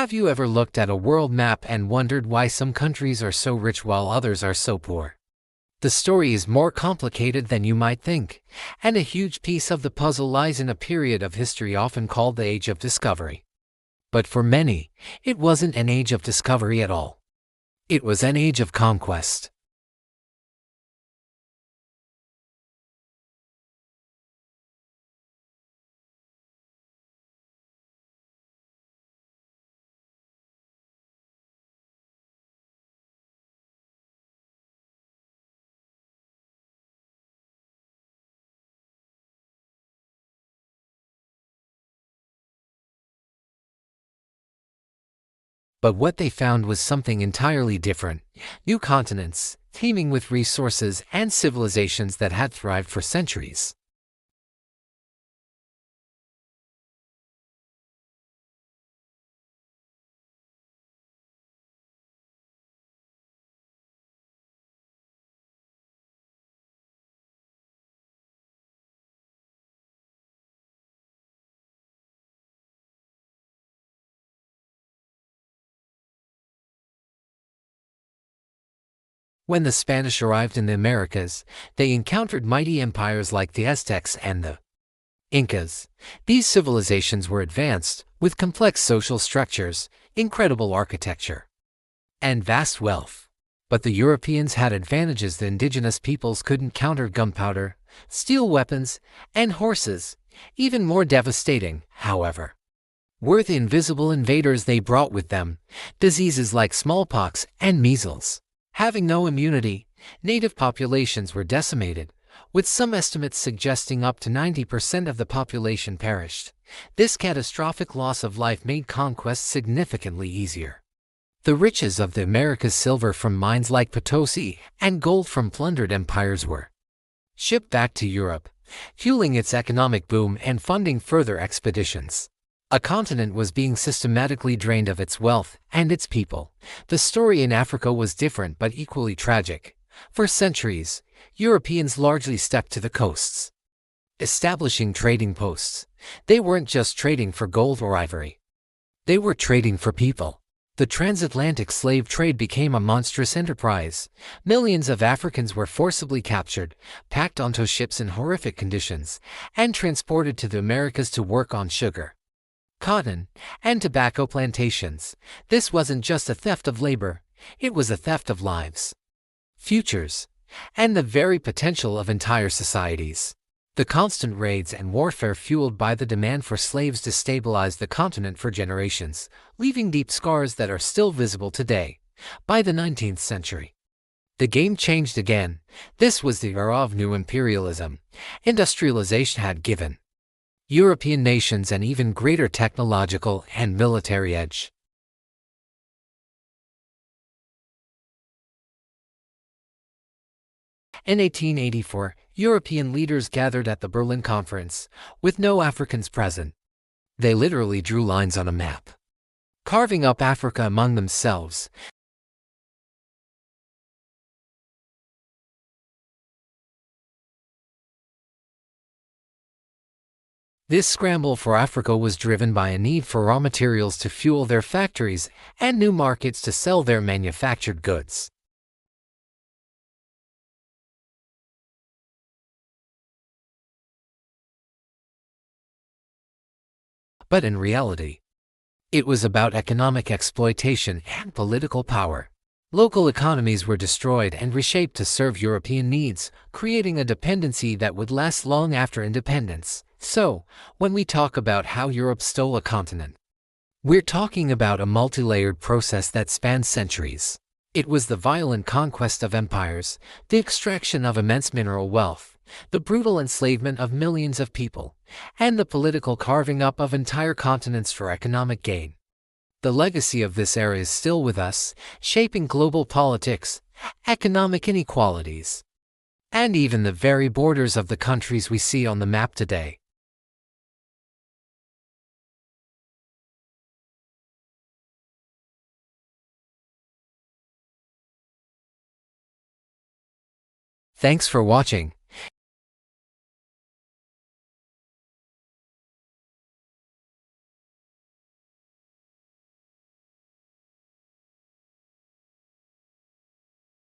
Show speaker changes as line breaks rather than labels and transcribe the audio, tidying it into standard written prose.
Have you ever looked at a world map and wondered why some countries are so rich while others are so poor? The story is more complicated than you might think, and a huge piece of the puzzle lies in a period of history often called the Age of Discovery. But for many, it wasn't an age of discovery at all. It was an age of conquest. But what they found was something entirely different: new continents, teeming with resources and civilizations that had thrived for centuries. When the Spanish arrived in the Americas, they encountered mighty empires like the Aztecs and the Incas. These civilizations were advanced, with complex social structures, incredible architecture, and vast wealth. But the Europeans had advantages the indigenous peoples couldn't counter: gunpowder, steel weapons, and horses. Even more devastating, however, were the invisible invaders they brought with them: diseases like smallpox and measles. Having no immunity, native populations were decimated, with some estimates suggesting up to 90% of the population perished. This catastrophic loss of life made conquest significantly easier. The riches of the Americas, silver from mines like Potosi and gold from plundered empires, were shipped back to Europe, fueling its economic boom and funding further expeditions. A continent was being systematically drained of its wealth and its people. The story in Africa was different but equally tragic. For centuries, Europeans largely stuck to the coasts, establishing trading posts. They weren't just trading for gold or ivory. They were trading for people. The transatlantic slave trade became a monstrous enterprise. Millions of Africans were forcibly captured, packed onto ships in horrific conditions, and transported to the Americas to work on sugar, cotton, and tobacco plantations. This wasn't just a theft of labor, it was a theft of lives, futures, and the very potential of entire societies. The constant raids and warfare fueled by the demand for slaves destabilized the continent for generations, leaving deep scars that are still visible today. By the 19th century, the game changed again. This was the era of new imperialism. Industrialization had given European nations an even greater technological and military edge. In 1884, European leaders gathered at the Berlin Conference, with no Africans present. They literally drew lines on a map, carving up Africa among themselves. This scramble for Africa was driven by a need for raw materials to fuel their factories and new markets to sell their manufactured goods. But in reality, it was about economic exploitation and political power. Local economies were destroyed and reshaped to serve European needs, creating a dependency that would last long after independence. So, when we talk about how Europe stole a continent, we're talking about a multi-layered process that spans centuries. It was the violent conquest of empires, the extraction of immense mineral wealth, the brutal enslavement of millions of people, and the political carving up of entire continents for economic gain. The legacy of this era is still with us, shaping global politics, economic inequalities, and even the very borders of the countries we see on the map today. Thanks for watching.